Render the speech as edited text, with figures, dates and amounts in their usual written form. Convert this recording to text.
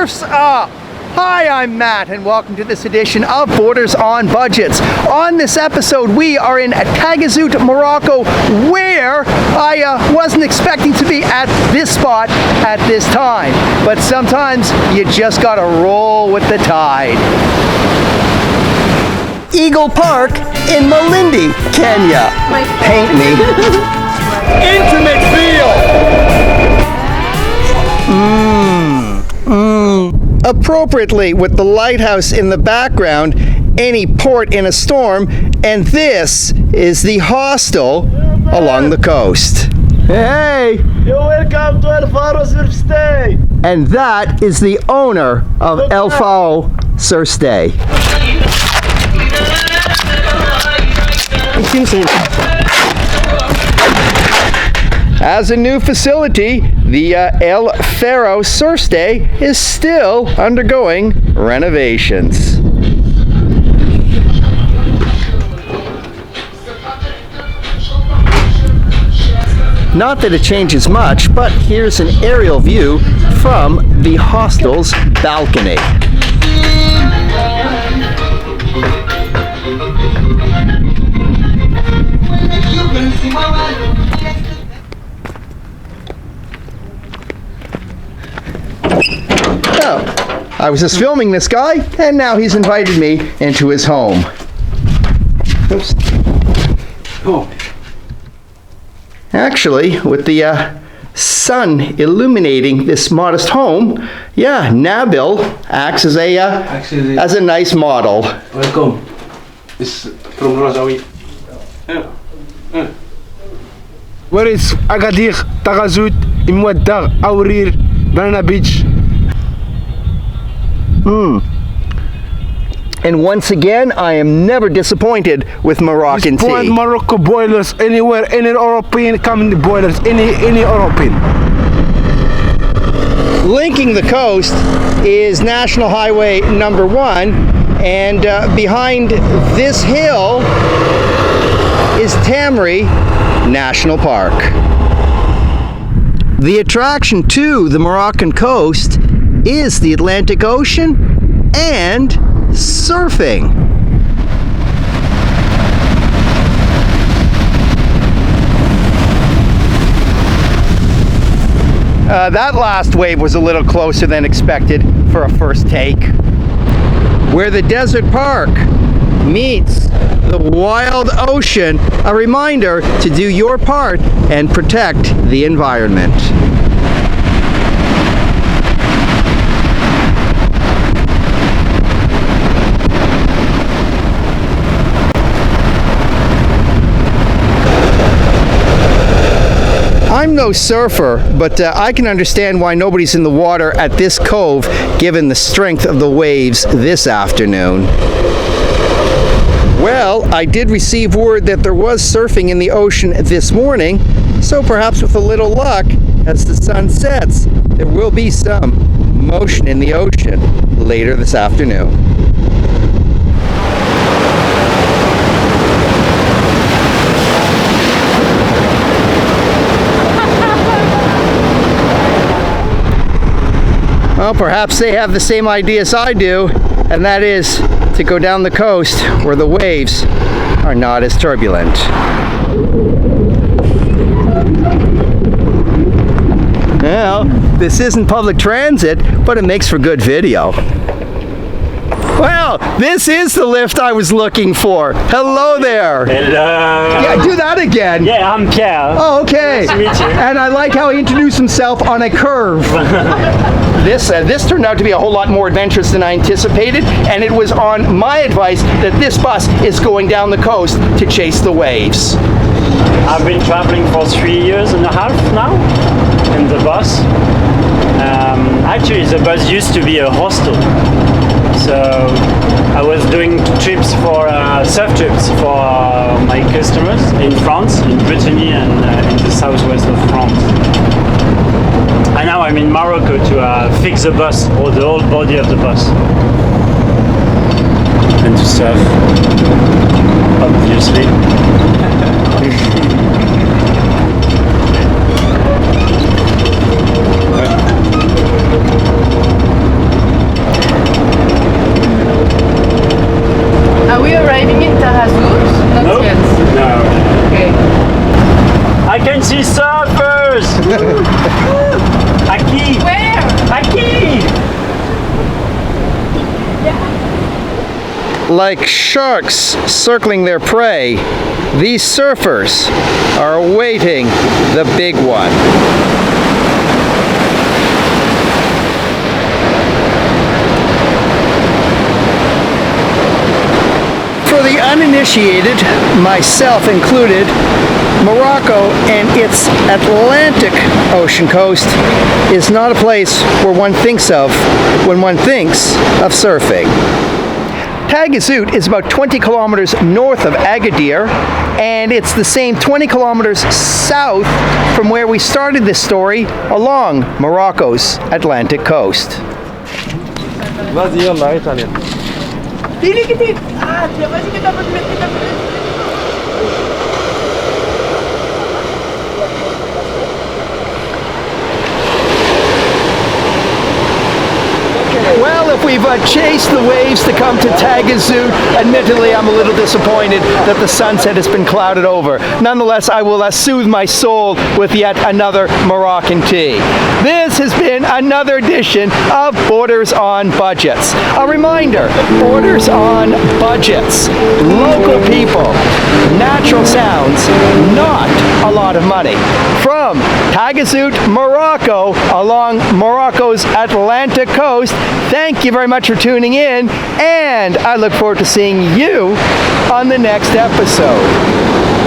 Surf's Up! Hi, I'm Matt, and welcome to this edition of Borders on Budgets. On this episode, we are in Taghazout, Morocco, where I wasn't expecting to be at this spot at this time. But sometimes you just gotta roll with the tide. Eagle Park in Malindi, Kenya. Paint me. Intimate feel! Appropriately, with the lighthouse in the background, any port in a storm, and this is the hostel along the coast. Hey! You're welcome to El Faro Surf Stay! And that is the owner of El Faro Surf Stay. As a new facility, the El Faro Surf Stay is still undergoing renovations. Not that it changes much, but here's an aerial view from the hostel's balcony. Oh, I was just filming this guy, and now he's invited me into his home. Oops. Oh. Actually, with the sun illuminating this modest home, yeah, Nabil acts as a nice model. Welcome. This is from Razawi. Where is Agadir, Taghazout, Imwaddar, Aurir, Banana Beach? And once again, I am never disappointed with Moroccan This point tea. Morocco boilers anywhere, any European coming boilers, any European. Linking the coast is National Highway number 1, and behind this hill is Tamri National Park. The attraction to the Moroccan coast is the Atlantic Ocean and surfing. That last wave was a little closer than expected for a first take. Where the desert park meets the wild ocean, a reminder to do your part and protect the environment. I'm no surfer, but I can understand why nobody's in the water at this cove given the strength of the waves this afternoon. Well, I did receive word that there was surfing in the ocean this morning, so perhaps with a little luck, as the sun sets, there will be some motion in the ocean later this afternoon. Well, perhaps they have the same idea as I do, and that is to go down the coast where the waves are not as turbulent. Well, this isn't public transit, but it makes for good video. Well, this is the lift I was looking for. Hello there. Hello. Yeah, do that again. Yeah, I'm Pierre. Oh, okay. Nice to meet you. And I like how he introduced himself on a curve. This turned out to be a whole lot more adventurous than I anticipated, and it was on my advice that this bus is going down the coast to chase the waves. I've been traveling for 3.5 years now in the bus. Actually, the bus used to be a hostel. So I was doing trips for surf trips for my customers in France, in Brittany, and in the southwest of France. And now I'm in Morocco to fix the bus, or the whole body of the bus, and to surf, obviously. Aqui! Where? Aqui! Like sharks circling their prey, these surfers are awaiting the big one. For the uninitiated, myself included, Morocco and its Atlantic Ocean coast is not a place where one thinks of when one thinks of surfing. Taghazout is about 20 kilometers north of Agadir, and it's the same 20 kilometers south from where we started this story along Morocco's Atlantic coast. Vas-y يلا ايطاليا. Dili كتير. ماشي كده كده. Well, if we've chased the waves to come to Taghazout, admittedly I'm a little disappointed that the sunset has been clouded over. Nonetheless, I will soothe my soul with yet another Moroccan tea. This has been another edition of Borders on Budgets. A reminder, Borders on Budgets. Local people, natural sounds, not a lot of money. From Taghazout, Morocco, along Morocco's Atlantic coast, thank you very much for tuning in, and I look forward to seeing you on the next episode.